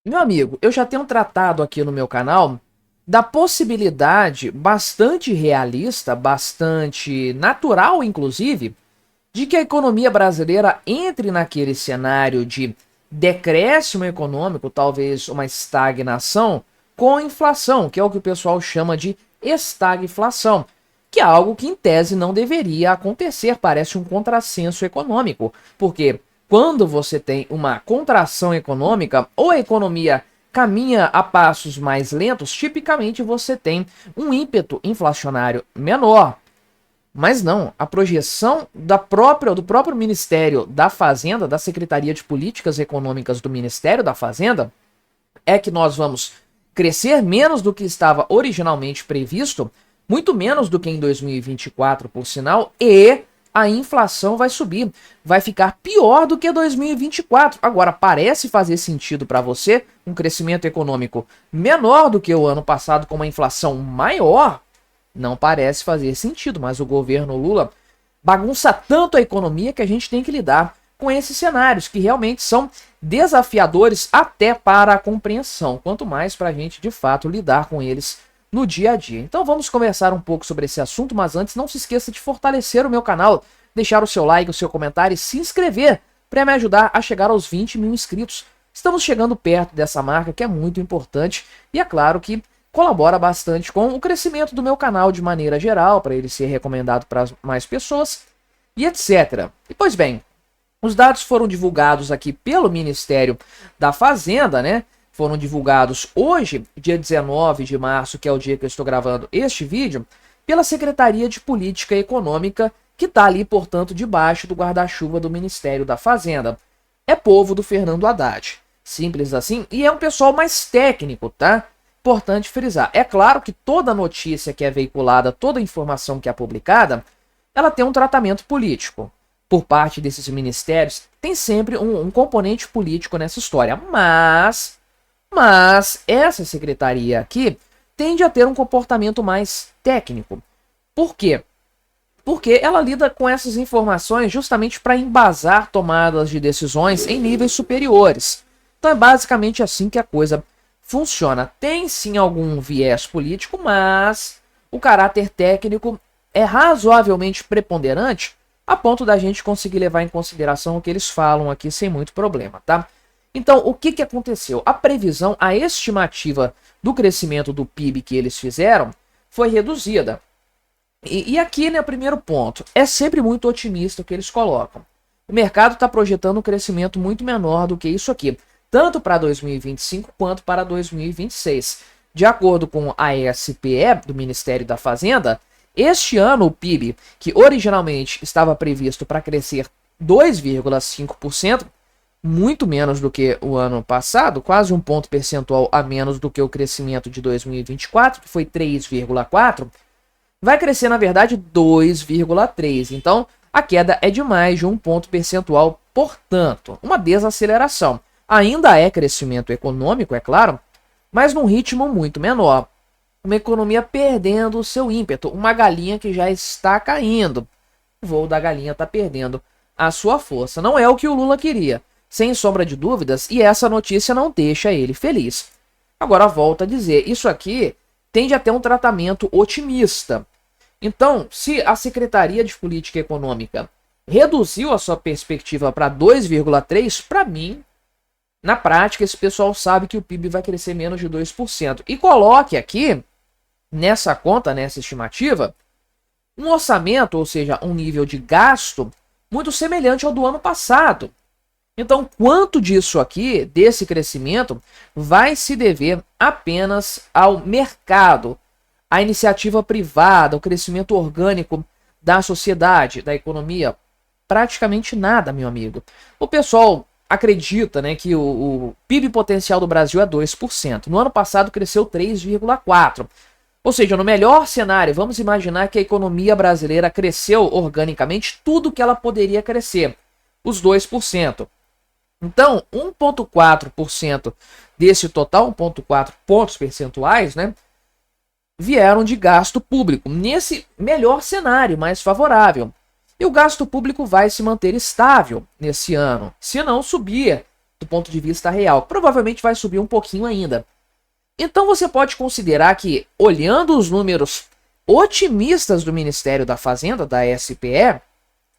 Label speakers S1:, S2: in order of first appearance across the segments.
S1: Meu amigo, eu já tenho tratado aqui no meu canal da possibilidade bastante realista, bastante natural, inclusive, de que a economia brasileira entre naquele cenário de decréscimo econômico, talvez uma estagnação, com inflação, que é o que o pessoal chama de estagflação, que é algo que em tese não deveria acontecer, parece um contrassenso econômico, porque quando você tem uma contração econômica ou a economia caminha a passos mais lentos, tipicamente você tem um ímpeto inflacionário menor. Mas não, a projeção do próprio Ministério da Fazenda, da Secretaria de Políticas Econômicas do Ministério da Fazenda, é que nós vamos crescer menos do que estava originalmente previsto, muito menos do que em 2024, por sinal, e a inflação vai subir, vai ficar pior do que 2024. Agora, parece fazer sentido para você um crescimento econômico menor do que o ano passado com uma inflação maior? Não parece fazer sentido, mas o governo Lula bagunça tanto a economia que a gente tem que lidar com esses cenários, que realmente são desafiadores até para a compreensão, quanto mais para a gente, de fato, lidar com eles no dia a dia. Então vamos conversar um pouco sobre esse assunto, mas antes não se esqueça de fortalecer o meu canal, deixar o seu like, o seu comentário e se inscrever para me ajudar a chegar aos 20 mil inscritos. Estamos chegando perto dessa marca que é muito importante e é claro que colabora bastante com o crescimento do meu canal de maneira geral, para ele ser recomendado para mais pessoas e etc. E pois bem, os dados foram divulgados aqui pelo Ministério da Fazenda, né? Foram divulgados hoje, dia 19 de março, que é o dia que eu estou gravando este vídeo, pela Secretaria de Política Econômica, que está ali, portanto, debaixo do guarda-chuva do Ministério da Fazenda. É povo do Fernando Haddad. Simples assim, e é um pessoal mais técnico, tá? Importante frisar. É claro que toda notícia que é veiculada, toda informação que é publicada, ela tem um tratamento político. Por parte desses ministérios, tem sempre um componente político nessa história. Mas essa secretaria aqui tende a ter um comportamento mais técnico. Por quê? Porque ela lida com essas informações justamente para embasar tomadas de decisões em níveis superiores. Então é basicamente assim que a coisa funciona. Tem sim algum viés político, mas o caráter técnico é razoavelmente preponderante a ponto da gente conseguir levar em consideração o que eles falam aqui sem muito problema, tá? Então, o que aconteceu? A previsão, a estimativa do crescimento do PIB que eles fizeram foi reduzida. E aqui, né, o primeiro ponto, é sempre muito otimista o que eles colocam. O mercado está projetando um crescimento muito menor do que isso aqui, tanto para 2025 quanto para 2026. De acordo com a SPE, do Ministério da Fazenda, este ano o PIB, que originalmente estava previsto para crescer 2,5%, muito menos do que o ano passado, quase um ponto percentual a menos do que o crescimento de 2024, que foi 3,4%, vai crescer, na verdade, 2,3%. Então, a queda é de mais de um ponto percentual, portanto, uma desaceleração. Ainda é crescimento econômico, é claro, mas num ritmo muito menor. Uma economia perdendo o seu ímpeto, uma galinha que já está caindo. O voo da galinha está perdendo a sua força. Não é o que o Lula queria, sem sombra de dúvidas, e essa notícia não deixa ele feliz. Agora, volto a dizer, isso aqui tende a ter um tratamento otimista. Então, se a Secretaria de Política Econômica reduziu a sua perspectiva para 2,3%, para mim, na prática, esse pessoal sabe que o PIB vai crescer menos de 2%. E coloque aqui, nessa conta, nessa estimativa, um orçamento, ou seja, um nível de gasto muito semelhante ao do ano passado. Então, quanto disso aqui, desse crescimento, vai se dever apenas ao mercado, à iniciativa privada, ao crescimento orgânico da sociedade, da economia? Praticamente nada, meu amigo. O pessoal acredita, né, que o PIB potencial do Brasil é 2%. No ano passado cresceu 3,4%. Ou seja, no melhor cenário, vamos imaginar que a economia brasileira cresceu organicamente tudo que ela poderia crescer, os 2%. Então, 1,4% desse total, 1,4 pontos percentuais, né, vieram de gasto público, nesse melhor cenário, mais favorável. E o gasto público vai se manter estável nesse ano, se não subir do ponto de vista real. Provavelmente vai subir um pouquinho ainda. Então você pode considerar que, olhando os números otimistas do Ministério da Fazenda, da SPE,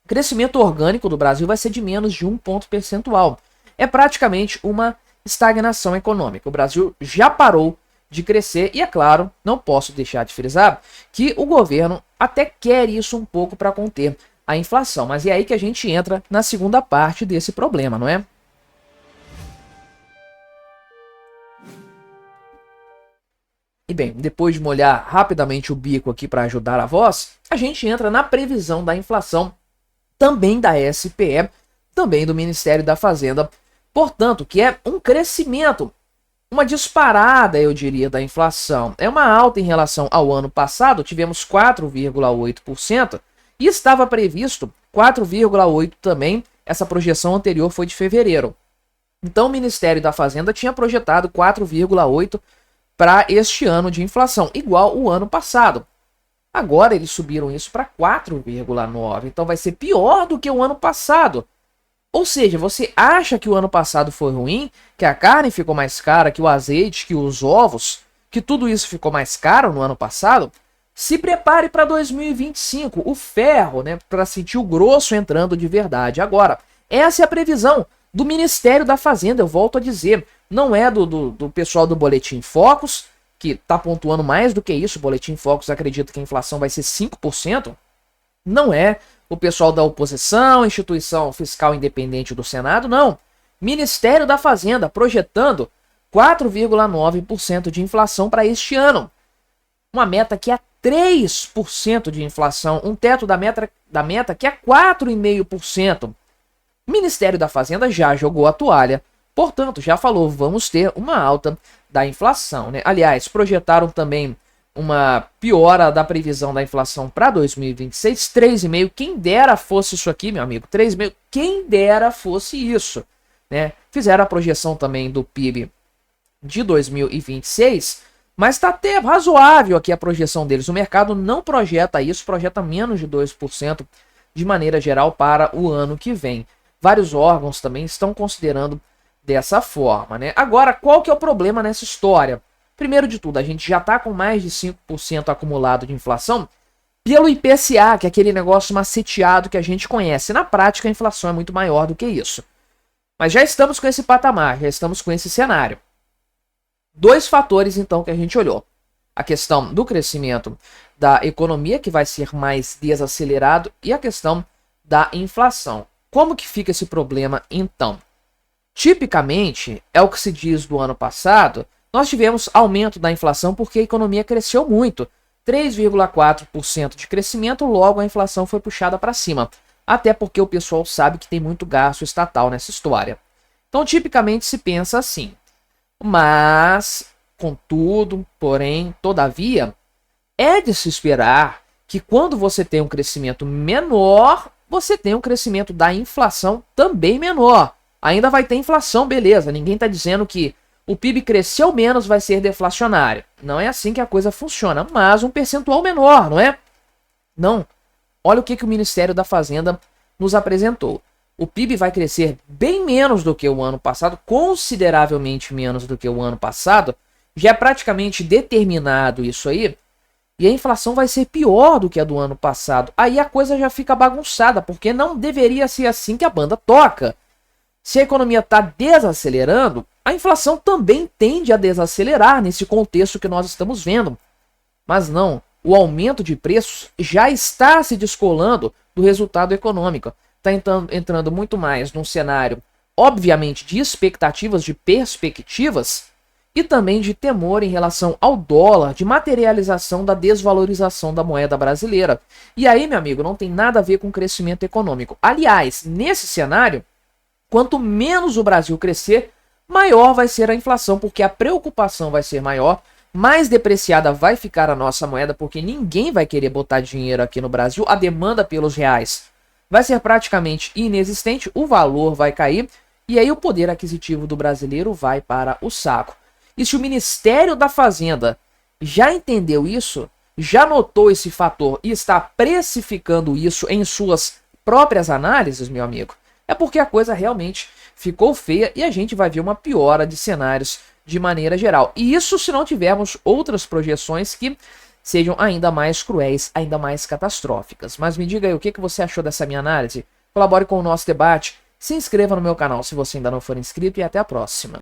S1: o crescimento orgânico do Brasil vai ser de menos de 1 ponto percentual. É praticamente uma estagnação econômica. O Brasil já parou de crescer e, é claro, não posso deixar de frisar que o governo até quer isso um pouco para conter a inflação. Mas é aí que a gente entra na segunda parte desse problema, não é? E bem, depois de molhar rapidamente o bico aqui para ajudar a voz, a gente entra na previsão da inflação também da SPE, também do Ministério da Fazenda, portanto, que é um crescimento, uma disparada, eu diria, da inflação. É uma alta em relação ao ano passado, tivemos 4,8% e estava previsto 4,8% também, essa projeção anterior foi de fevereiro. Então o Ministério da Fazenda tinha projetado 4,8% para este ano de inflação, igual o ano passado. Agora eles subiram isso para 4,9%, então vai ser pior do que o ano passado. Ou seja, você acha que o ano passado foi ruim, que a carne ficou mais cara, que o azeite, que os ovos, que tudo isso ficou mais caro no ano passado? Se prepare para 2025, o ferro, né, para sentir o grosso entrando de verdade. Agora, essa é a previsão do Ministério da Fazenda, eu volto a dizer, não é do pessoal do Boletim Focus, que está pontuando mais do que isso. O Boletim Focus acredita que a inflação vai ser 5%, não é o pessoal da oposição, instituição fiscal independente do Senado, não. Ministério da Fazenda projetando 4,9% de inflação para este ano. Uma meta que é 3% de inflação, um teto da meta que é 4,5%. O Ministério da Fazenda já jogou a toalha, portanto, já falou, vamos ter uma alta da inflação, né? Aliás, projetaram também uma piora da previsão da inflação para 2026, 3,5%. Quem dera fosse isso aqui, meu amigo, 3,5%. Quem dera fosse isso, né? Fizeram a projeção também do PIB de 2026, mas está até razoável aqui a projeção deles. O mercado não projeta isso, projeta menos de 2% de maneira geral para o ano que vem. Vários órgãos também estão considerando dessa forma, né? Agora, qual que é o problema nessa história? Primeiro de tudo, a gente já está com mais de 5% acumulado de inflação pelo IPCA, que é aquele negócio maceteado que a gente conhece. Na prática, a inflação é muito maior do que isso. Mas já estamos com esse patamar, já estamos com esse cenário. Dois fatores, então, que a gente olhou. A questão do crescimento da economia, que vai ser mais desacelerado, e a questão da inflação. Como que fica esse problema, então? Tipicamente, é o que se diz do ano passado, nós tivemos aumento da inflação porque a economia cresceu muito. 3,4% de crescimento, logo a inflação foi puxada para cima. Até porque o pessoal sabe que tem muito gasto estatal nessa história. Então, tipicamente se pensa assim. Mas, contudo, porém, todavia, é de se esperar que quando você tem um crescimento menor, você tem um crescimento da inflação também menor. Ainda vai ter inflação, beleza. Ninguém está dizendo que o PIB cresceu menos, vai ser deflacionário. Não é assim que a coisa funciona, mas um percentual menor, não é? Não. Olha o que o Ministério da Fazenda nos apresentou. O PIB vai crescer bem menos do que o ano passado, consideravelmente menos do que o ano passado. Já é praticamente determinado isso aí. E a inflação vai ser pior do que a do ano passado. Aí a coisa já fica bagunçada, porque não deveria ser assim que a banda toca. Se a economia está desacelerando, a inflação também tende a desacelerar nesse contexto que nós estamos vendo. Mas não, o aumento de preços já está se descolando do resultado econômico. Está entrando muito mais num cenário, obviamente, de expectativas, de perspectivas, e também de temor em relação ao dólar, de materialização da desvalorização da moeda brasileira. E aí, meu amigo, não tem nada a ver com crescimento econômico. Aliás, nesse cenário, quanto menos o Brasil crescer, maior vai ser a inflação, porque a preocupação vai ser maior, mais depreciada vai ficar a nossa moeda, porque ninguém vai querer botar dinheiro aqui no Brasil, a demanda pelos reais vai ser praticamente inexistente, o valor vai cair, e aí o poder aquisitivo do brasileiro vai para o saco. E se o Ministério da Fazenda já entendeu isso, já notou esse fator e está precificando isso em suas próprias análises, meu amigo, é porque a coisa realmente ficou feia e a gente vai ver uma piora de cenários de maneira geral. E isso se não tivermos outras projeções que sejam ainda mais cruéis, ainda mais catastróficas. Mas me diga aí o que você achou dessa minha análise. Colabore com o nosso debate, se inscreva no meu canal se você ainda não for inscrito e até a próxima.